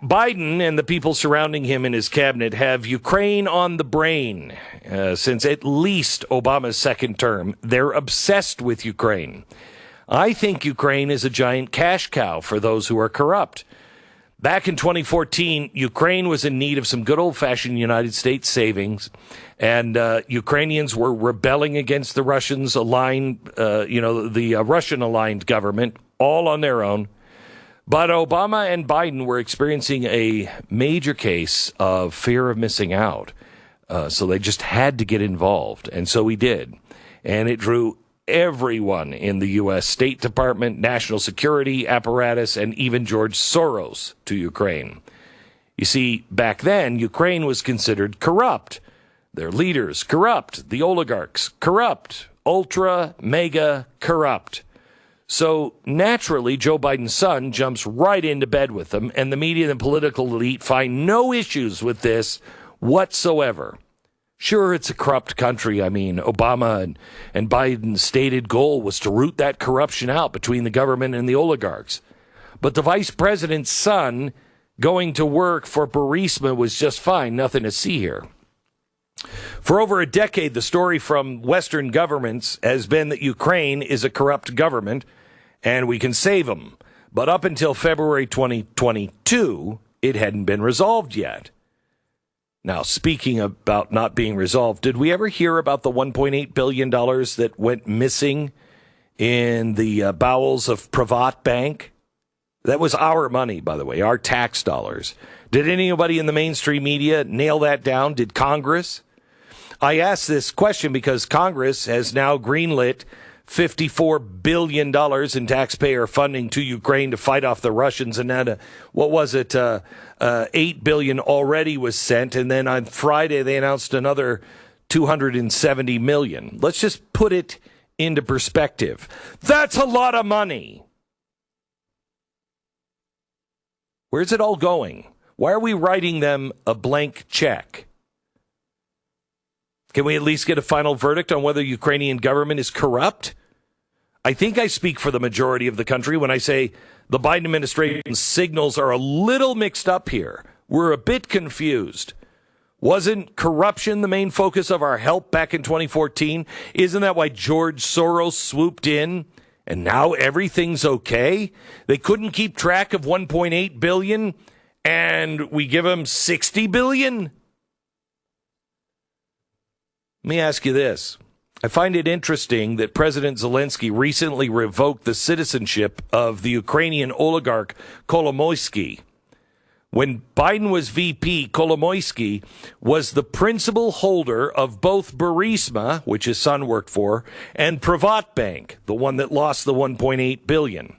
Biden and the people surrounding him in his cabinet have Ukraine on the brain since at least Obama's second term. They're obsessed with Ukraine. I think Ukraine is a giant cash cow for those who are corrupt. Back in 2014, Ukraine was in need of some good old-fashioned United States savings, and Ukrainians were rebelling against the Russian-aligned government, all on their own. But Obama and Biden were experiencing a major case of fear of missing out, so they just had to get involved, and so we did. And it drew everyone in the U.S. State Department, national security apparatus, and even George Soros to Ukraine. You see, back then, Ukraine was considered corrupt. Their leaders corrupt. The oligarchs corrupt. Ultra, mega corrupt. So naturally, Joe Biden's son jumps right into bed with them, and the media and political elite find no issues with this whatsoever. Sure, it's a corrupt country. I mean, Obama and Biden's stated goal was to root that corruption out between the government and the oligarchs. But the vice president's son going to work for Burisma was just fine. Nothing to see here. For over a decade, the story from Western governments has been that Ukraine is a corrupt government and we can save them. But up until February 2022, it hadn't been resolved yet. Now, speaking about not being resolved, did we ever hear about the $1.8 billion that went missing in the bowels of Privat Bank? That was our money, by the way, our tax dollars. Did anybody in the mainstream media nail that down? Did Congress? I ask this question because Congress has now greenlit $54 billion in taxpayer funding to Ukraine to fight off the Russians. And now, $8 billion already was sent. And then on Friday, they announced another $270 million. Let's just put it into perspective. That's a lot of money. Where's it all going? Why are we writing them a blank check? Can we at least get a final verdict on whether the Ukrainian government is corrupt? I think I speak for the majority of the country when I say the Biden administration's signals are a little mixed up here. We're a bit confused. Wasn't corruption the main focus of our help back in 2014? Isn't that why George Soros swooped in? And now everything's okay? They couldn't keep track of $1.8 billion, and we give them $60 billion? Let me ask you this. I find it interesting that President Zelensky recently revoked the citizenship of the Ukrainian oligarch Kolomoisky. When Biden was VP, Kolomoisky was the principal holder of both Burisma, which his son worked for, and Privat Bank, the one that lost the $1.8 billion.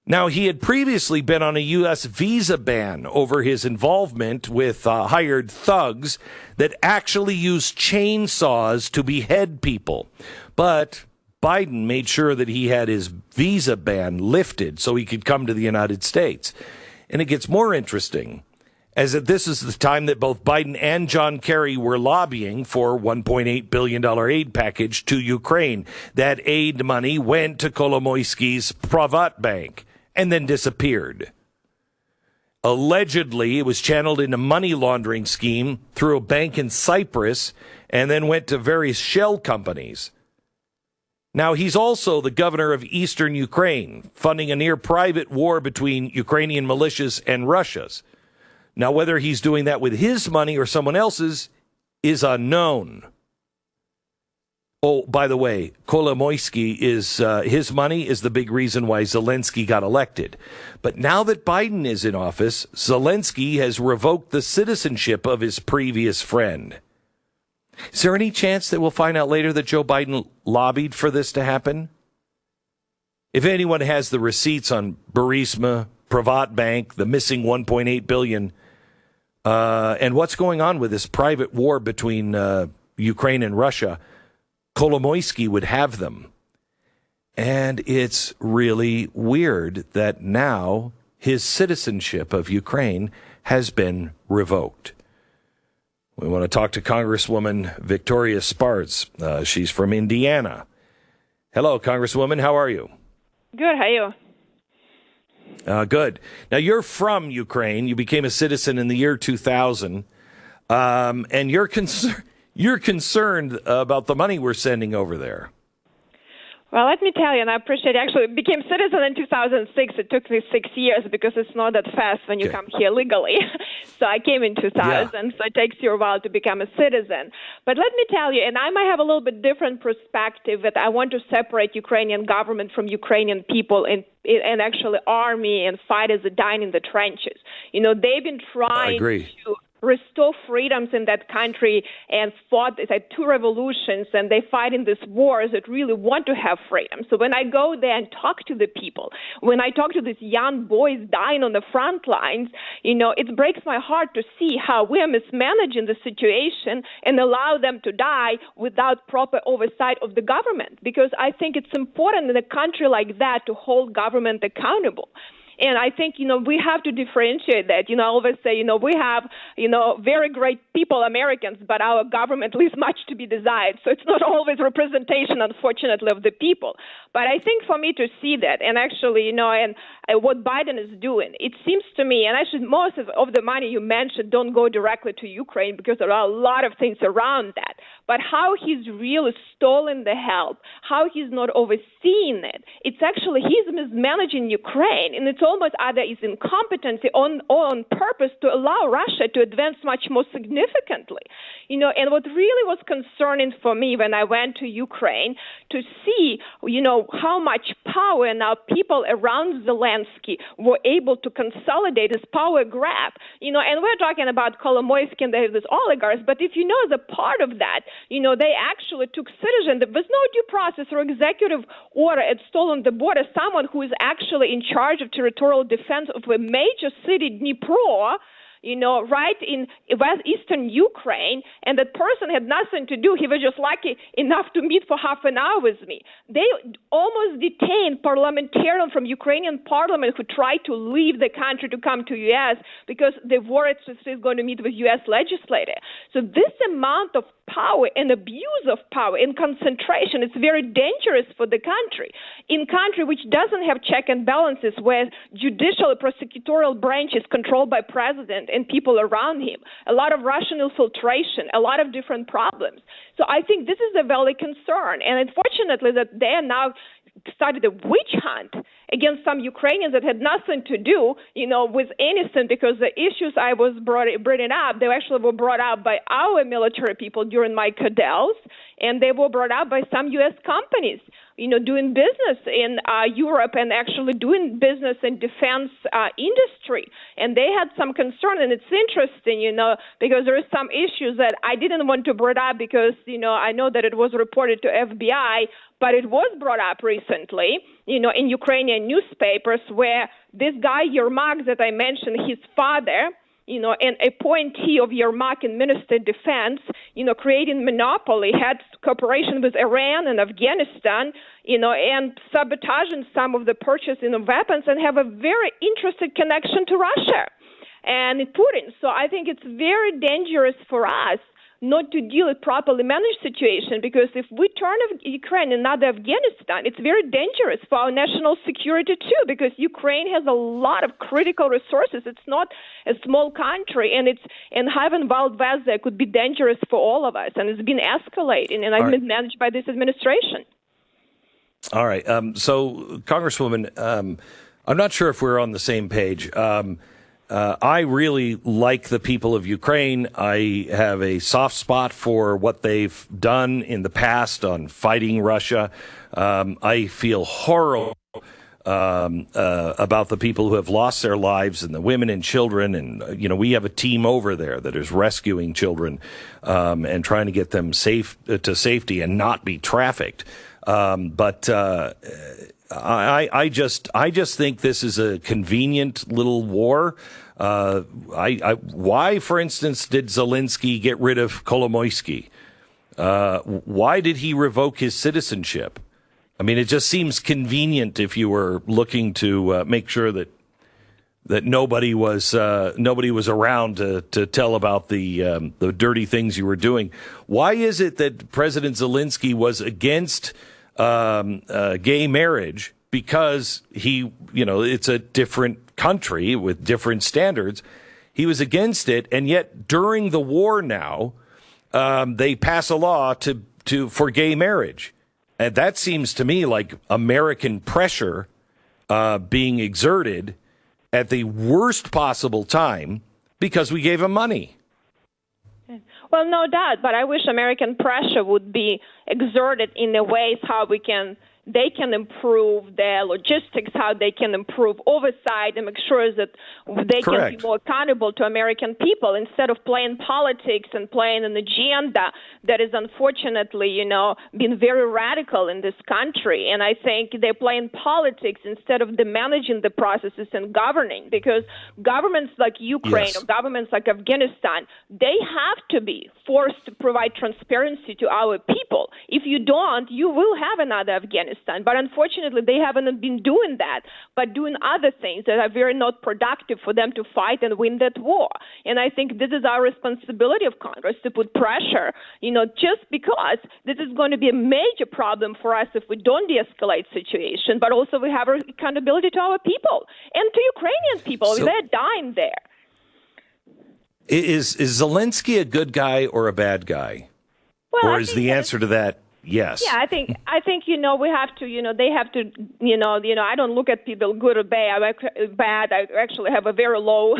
Now, he had previously been on a U.S. visa ban over his involvement with hired thugs that actually used chainsaws to behead people. But Biden made sure that he had his visa ban lifted so he could come to the United States. And it gets more interesting, as that this is the time that both Biden and John Kerry were lobbying for $1.8 billion aid package to Ukraine. That aid money went to Kolomoisky's Privat Bank and then disappeared. Allegedly, it was channeled in a money laundering scheme through a bank in Cyprus and then went to various shell companies. Now, he's also the governor of eastern Ukraine, funding a near-private war between Ukrainian militias and Russia's. Now, whether he's doing that with his money or someone else's is unknown. Oh, by the way, Kolomoisky is his money is the big reason why Zelensky got elected. But now that Biden is in office, Zelensky has revoked the citizenship of his previous friend. Is there any chance that we'll find out later that Joe Biden lobbied for this to happen? If anyone has the receipts on Burisma, Privat Bank, the missing $1.8 billion, and what's going on with this private war between Ukraine and Russia, Kolomoisky would have them. And it's really weird that now his citizenship of Ukraine has been revoked. We want to talk to Congresswoman Victoria Spartz. She's from Indiana. Hello, Congresswoman. How are you? Good. How are you? Good. Now, you're from Ukraine. You became a citizen in the year 2000, and you're concerned about the money we're sending over there. Well, let me tell you, and I appreciate it. Actually, I became citizen in 2006. It took me 6 years because it's not that fast when you come here legally. So I came in 2000, so it takes you a while to become a citizen. But let me tell you, and I might have a little bit different perspective, that I want to separate Ukrainian government from Ukrainian people and actually army and fighters that dying in the trenches. You know, they've been trying to restore freedoms in that country and fought like 2 revolutions, and they fight in these wars that really want to have freedom. So when I go there and talk to the people, when I talk to these young boys dying on the front lines, you know, it breaks my heart to see how we are mismanaging the situation and allow them to die without proper oversight of the government, because I think it's important in a country like that to hold government accountable. And I think, you know, we have to differentiate that. You know, I always say, you know, we have, you know, very great people, Americans, but our government leaves much to be desired. So it's not always representation, unfortunately, of the people. But I think for me to see that, and actually, you know, and what Biden is doing, it seems to me, and actually most of the money you mentioned don't go directly to Ukraine because there are a lot of things around that. But how he's really stolen the help, how he's not overseeing it, it's actually he's mismanaging Ukraine, and it's almost either his incompetency or on purpose to allow Russia to advance much more significantly. You know, and what really was concerning for me when I went to Ukraine to see, you know, how much power now people around Zelensky were able to consolidate this power grab. You know, and we're talking about Kolomoisky and these oligarchs, but if you know as a part of that, you know, they actually took citizens. There was no due process or executive order at stolen the border. Someone who is actually in charge of territorial defense of a major city, Dnipro, you know, right in eastern Ukraine, and that person had nothing to do. He was just lucky enough to meet for half an hour with me. They almost detained parliamentarians from Ukrainian parliament who tried to leave the country to come to U.S. because they worried he's going to meet with U.S. legislator. So this amount of power and abuse of power and concentration is very dangerous for the country. In country which doesn't have check and balances, where judicial and prosecutorial branch is controlled by president and people around him, a lot of Russian infiltration, a lot of different problems. So I think this is a valid concern. And unfortunately that they are now started a witch hunt against some Ukrainians that had nothing to do, you know, with anything, because the issues I was bringing up, they actually were brought up by our military people during my cadets, and they were brought up by some U.S. companies, you know, doing business in Europe and actually doing business in defense industry. And they had some concern, and it's interesting, you know, because there are some issues that I didn't want to bring up because, you know, I know that it was reported to FBI, but it was brought up recently, you know, in Ukrainian newspapers, where this guy Yermak that I mentioned, his father, you know, an appointee of Yermak in Minister of Defense, you know, creating monopoly, had cooperation with Iran and Afghanistan, you know, and sabotaging some of the purchasing of weapons, and have a very interesting connection to Russia and Putin. So I think it's very dangerous for us not to deal with properly managed situation, because if we turn Ukraine and not Afghanistan, it's very dangerous for our national security too, because Ukraine has a lot of critical resources. It's not a small country, and having Wild West there could be dangerous for all of us, and it's been escalating, and I've been managed by this administration. All right. So, Congresswoman, I'm not sure if we're on the same page. I really like the people of Ukraine. I have a soft spot for what they've done in the past on fighting Russia. I feel horrible about the people who have lost their lives, and the women and children. And, you know, we have a team over there that is rescuing children and trying to get them safe to safety and not be trafficked. But I just think this is a convenient little war. Why, for instance, did Zelensky get rid of Kolomoisky? Why did he revoke his citizenship? I mean, it just seems convenient if you were looking to make sure that nobody was around to tell about the dirty things you were doing. Why is it that President Zelensky was against gay marriage, because it's a different country with different standards. He was against it, and yet during the war now, they pass a law for gay marriage. And that seems to me like American pressure being exerted at the worst possible time because we gave him money. Well, no doubt, but I wish American pressure would be exerted in the ways how they can improve their logistics, how they can improve oversight and make sure that they can be more accountable to American people instead of playing politics and playing an agenda that is unfortunately, been very radical in this country. And I think they're playing politics instead of managing the processes and governing, because governments like Ukraine or governments like Afghanistan, they have to be forced to provide transparency to our people. If you don't, you will have another Afghanistan. But unfortunately, they haven't been doing that, but doing other things that are very not productive for them to fight and win that war. And I think this is our responsibility of Congress to put pressure, just because this is going to be a major problem for us if we don't de-escalate situation, but also we have accountability to our people and to Ukrainian people. They're dying there. Is Zelensky a good guy or a bad guy? Well, or is the answer to that yes? Yeah, I think we have to, they have to, I don't look at people good or bad. I actually have a very low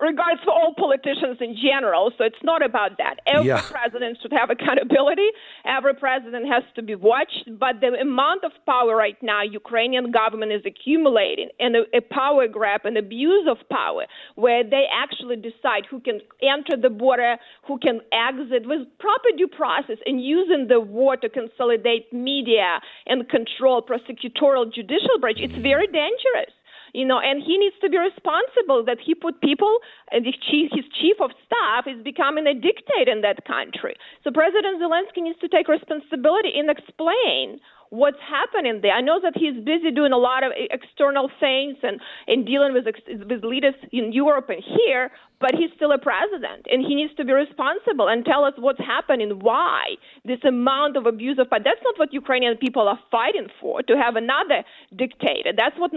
regards for all politicians in general. So it's not about that. Every president should have accountability. Every president has to be watched. But the amount of power right now Ukrainian government is accumulating, and a power grab and abuse of power, where they actually decide who can enter the border, who can exit with proper due process, and using the war to consolidate media and control prosecutorial judicial branch, it's very dangerous. And he needs to be responsible that he put people, and his chief of staff is becoming a dictator in that country. So President Zelensky needs to take responsibility and explain what's happening there. I know that he's busy doing a lot of external things and dealing with leaders in Europe and here, but he's still a president, and he needs to be responsible and tell us what's happening, why this amount of abuse of power. That's not what Ukrainian people are fighting for, to have another dictator. That's what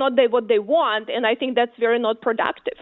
they want, and I think that's very not productive.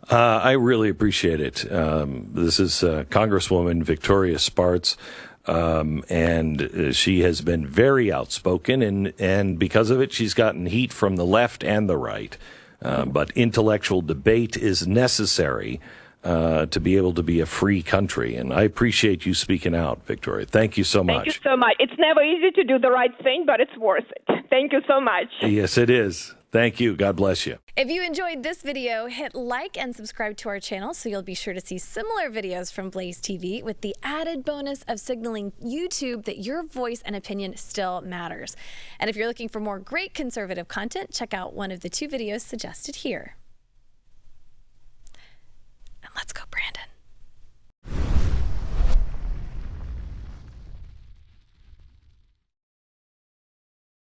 I really appreciate it. This is Congresswoman Victoria Spartz. And she has been very outspoken, and because of it, she's gotten heat from the left and the right. But intellectual debate is necessary to be able to be a free country. And I appreciate you speaking out, Victoria. Thank you so much. Thank you so much. It's never easy to do the right thing, but it's worth it. Thank you so much. Yes, it is. Thank you. God bless you. If you enjoyed this video, hit like and subscribe to our channel so you'll be sure to see similar videos from BlazeTV, with the added bonus of signaling YouTube that your voice and opinion still matters. And if you're looking for more great conservative content, check out one of the 2 videos suggested here.